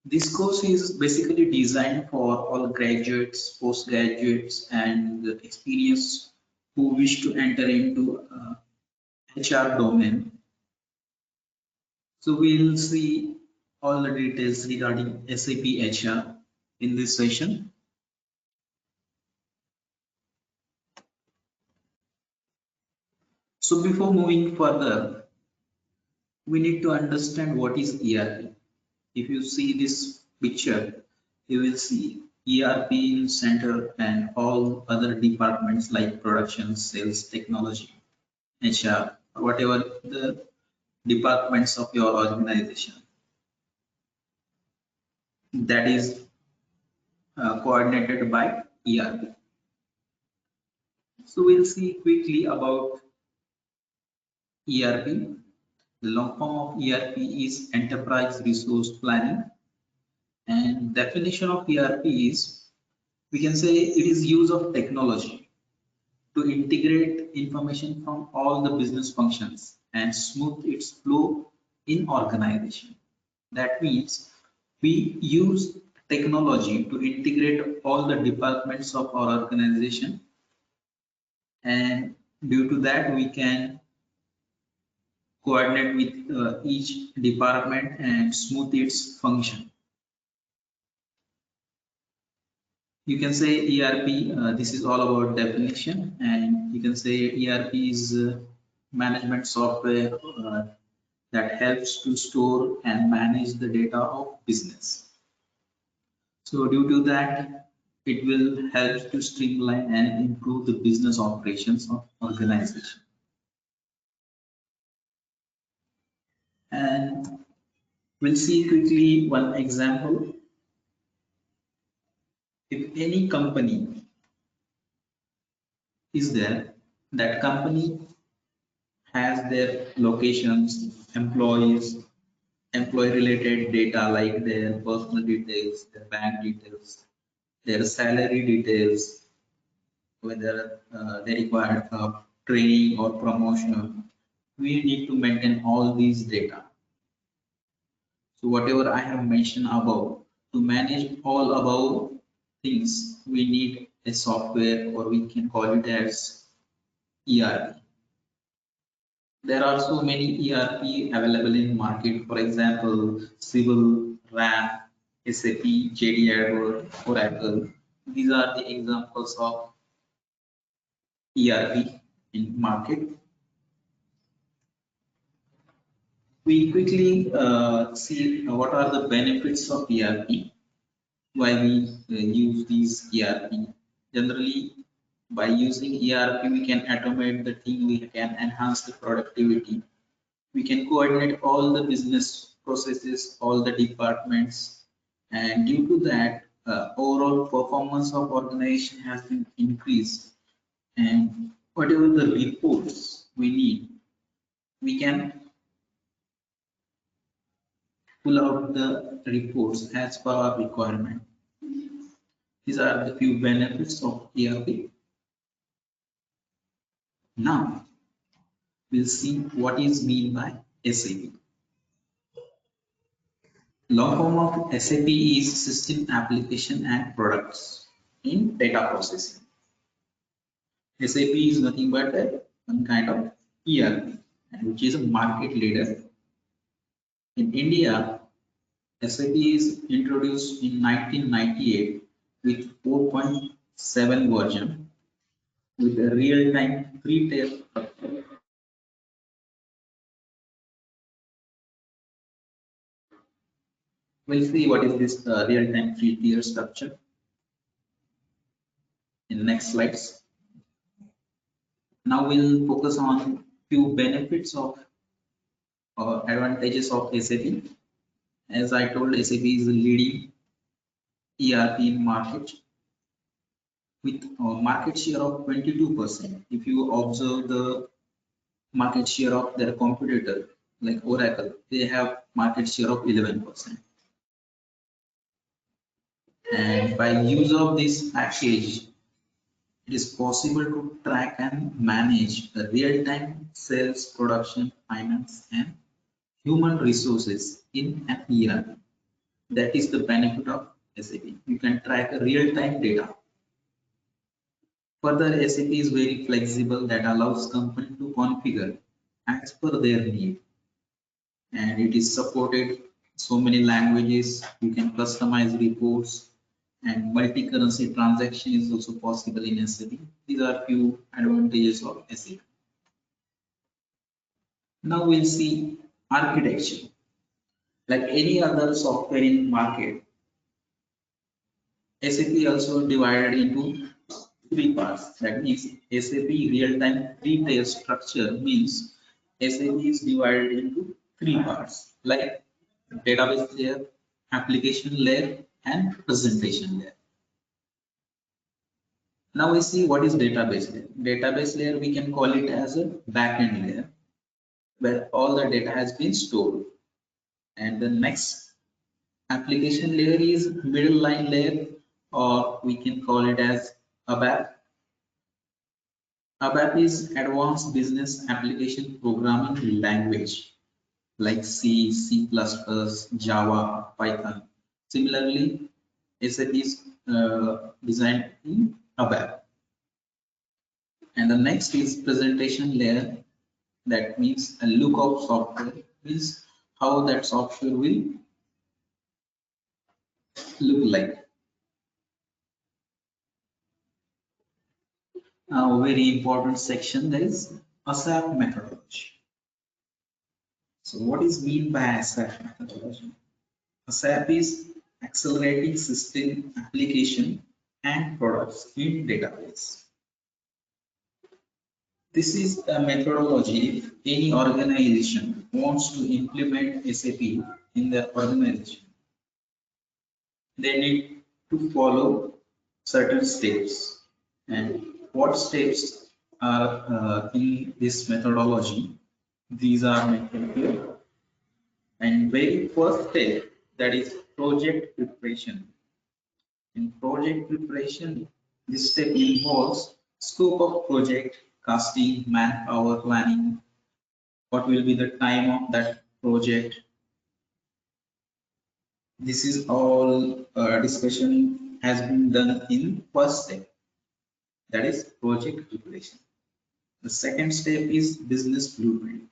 This course is basically designed for all graduates, postgraduates, and the experienced who wish to enter into HR domain. So we'll see all the details regarding SAP HR in this session. So before moving further, we need to understand what is ERP. If you see this picture, you will see ERP in center and all other departments like production, sales, technology, HR, or whatever the departments of your organization that is coordinated by ERP. So we'll see quickly about ERP. The long form of ERP is Enterprise Resource Planning, and definition of ERP is, we can say it is use of technology to integrate information from all the business functions and smooth its flow in organization. That means we use technology to integrate all the departments of our organization, and due to that we can coordinate with each department and smooth its function. You can say ERP, this is all about definition, and you can say ERP is management software that helps to store and manage the data of business. So due to that, it will help to streamline and improve the business operations of organization. And we'll see quickly one example. If any company is there, that company has their locations, employees, employee related data like their personal details, their bank details, their salary details, whether they require training or promotion. We need to maintain all these data. So whatever I have mentioned above, to manage all above things, we need a software, or we can call it as ERP. There are so many ERP available in market. For example, Civil, RAM, SAP, JD Edwards, Oracle. These are the examples of ERP in market. We quickly see what are the benefits of ERP, why we use these ERP. Generally, by using ERP, we can automate the thing, we can enhance the productivity, we can coordinate all the business processes, all the departments, and due to that, overall performance of organization has been increased, and whatever the reports we need, we can pull out the reports as per our requirement. These are the few benefits of ERP. Now we'll see what is meant by SAP. Long form of SAP is System Application and Products in Data Processing. SAP is nothing but one kind of ERP, which is a market leader. In India, SAP is introduced in 1998 with 4.7 version with a real-time three-tier structure. We'll see what is this real-time three-tier structure in the next slides. Now we'll focus on few benefits of advantages of SAP. As I told, SAP is a leading ERP in market with a market share of 22%. If you observe the market share of their competitor like Oracle, they have market share of 11%. And by use of this package, it is possible to track and manage the real-time sales, production, finance, and human resources in an ERP. That is the benefit of SAP. You can track real-time data. Further, SAP is very flexible that allows company to configure as per their need, and it is supported so many languages. You can customize reports, and multi-currency transaction is also possible in SAP. These are few advantages of SAP. Now we'll see architecture. Like any other software in market, SAP also divided into three parts. That means SAP real-time three-tier structure means SAP is divided into three parts, like database layer, application layer, and presentation layer. Now we see what is database layer. Database layer, we can call it as a backend layer where all the data has been stored. And the next application layer is middle line layer, or we can call it as ABAP. ABAP is Advanced Business Application Programming Language like C, C++, Java, Python. Similarly, SAP is designed in ABAP. And the next is presentation layer. That means a look of software, means how that software will look like. Now, very important section, that is SAP methodology. So what is mean by SAP methodology? SAP is accelerating system application and products in database. This is a methodology if any organization wants to implement SAP in their organization. They need to follow certain steps. And what steps are in this methodology? These are mentioned here. And very first step, that is project preparation. In project preparation, this step involves scope of project, costing, manpower planning, what will be the time of that project. This is all discussion has been done in first step, that is project preparation. The second step is business blueprint.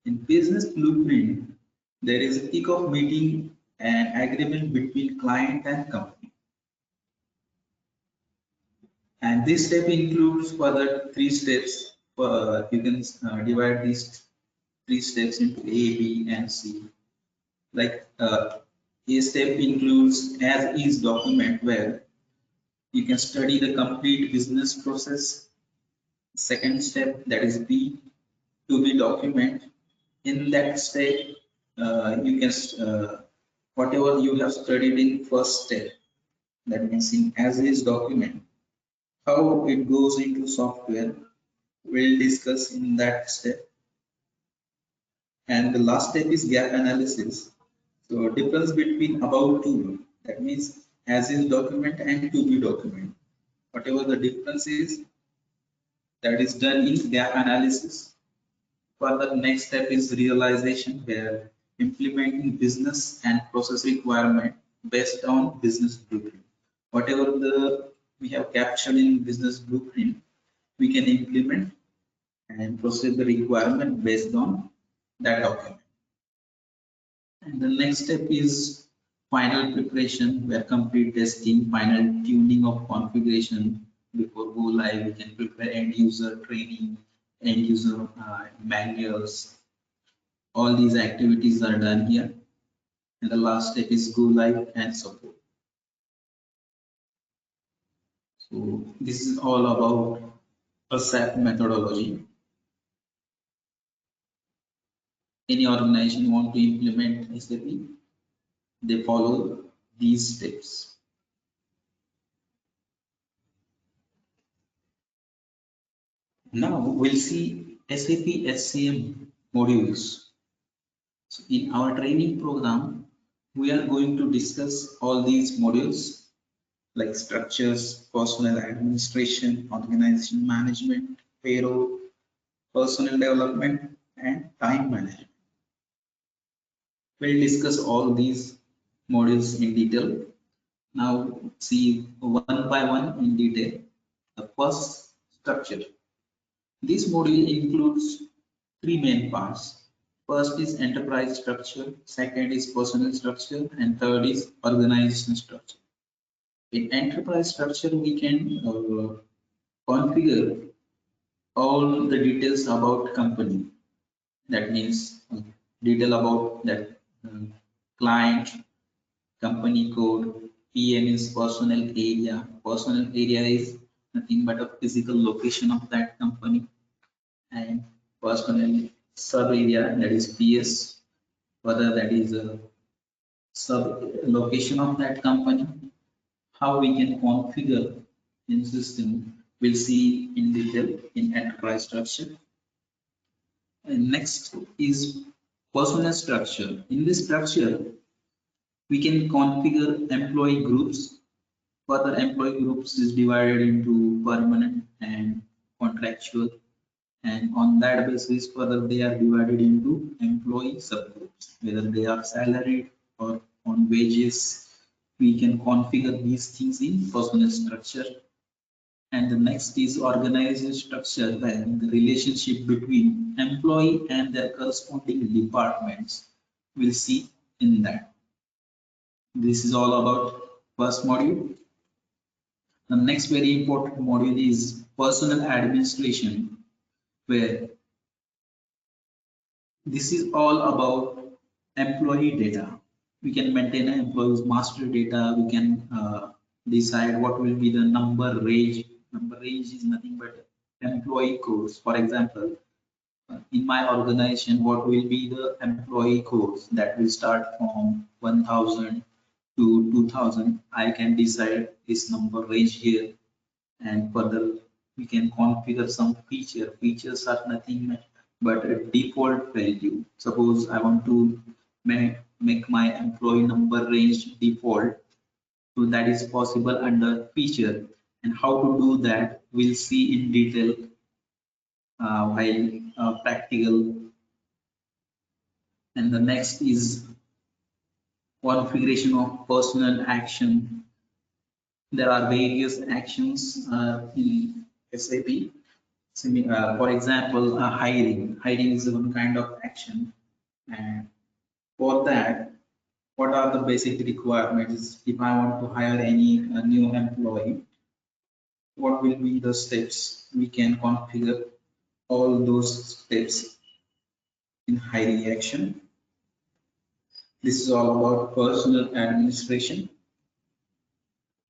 In business blueprint, there is a kick-off meeting and agreement between client and company. And this step includes further three steps. You can divide these three steps into A, B, and C. Like A step includes as is document, where you can study the complete business process. Second step, that is B, to be document. In that step, you can whatever you have studied in first step, that means in as is document, how it goes into software, we'll discuss in that step. And the last step is gap analysis. So difference between above two, that means as is document and to be document, whatever the difference is, that is done in gap analysis. Further, next step is realization, where implementing business and process requirement based on business blueprint. Whatever we have captured in business blueprint, we can implement and process the requirement based on that document. And the next step is final preparation, where complete testing, final tuning of configuration before go live. We can prepare end user training, end user manuals. All these activities are done here. And the last step is go live and support. So this is all about a SAP methodology. Any organization want to implement SAP, they follow these steps. Now we'll see SAP HCM modules. So in our training program, we are going to discuss all these modules like structures, personnel administration, organization management, payroll, personnel development, and time management. We'll discuss all these modules in detail. Now see one by one in detail. The first, structure. This module includes three main parts. First is enterprise structure, second is personnel structure, and third is organization structure. In enterprise structure, we can configure all the details about company. That means detail about that client, company code. PM is personnel area. Personnel area is nothing but a physical location of that company, and personnel sub area, that is PS, whether that is a sub location of that company. How we can configure in system, we'll see in detail in enterprise structure. And next is personnel structure. In this structure, we can configure employee groups. Further, employee groups is divided into permanent and contractual, and on that basis, further they are divided into employee subgroups, whether they are salaried or on wages. We can configure these things in personnel structure. And the next is organization structure, and the relationship between employee and their corresponding departments. We'll see in that. This is all about first module. The next very important module is personal administration, where this is all about employee data. We can maintain an employee's master data. We can decide what will be the number range. Number range is nothing but employee codes. For example, in my organization, what will be the employee codes that will start from 1000 to 2000. I can decide this number range here, and further we can configure some feature. Features are nothing but a default value. Suppose I want to make my employee number range default, so that is possible under feature. And how to do that, we'll see in detail while practical. And the next is configuration of personal action. There are various actions in SAP. For example, hiring. Hiring is one kind of action, and for that, what are the basic requirements? If I want to hire any new employee, what will be the steps? We can configure all those steps in hiring action. This is all about personal administration.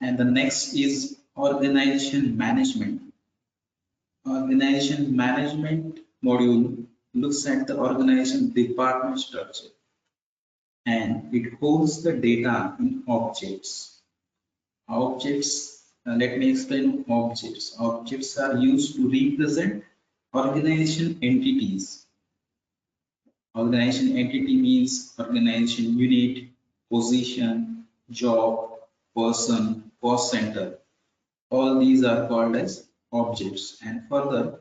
And the next is organization management. Organization management module looks at the organization department structure, and it holds the data in objects. Objects, let me explain objects. Objects are used to represent organization entities. Organization entity means organization unit, position, job, person, cost center. All these are called as objects, and further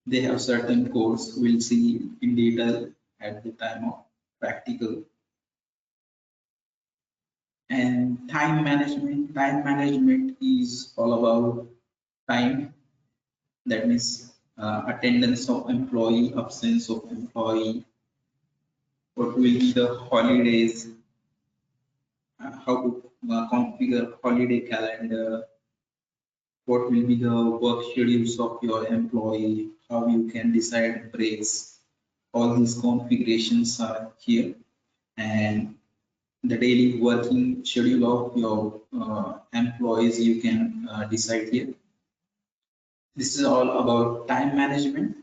they have certain codes. We'll see in detail at the time of practical. And time management. Time management is all about time. That means attendance of employee, absence of employee, what will be the holidays, how to configure holiday calendar, what will be the work schedules of your employee, how you can decide breaks. All these configurations are here, and the daily working schedule of your employees you can decide here. This is all about time management.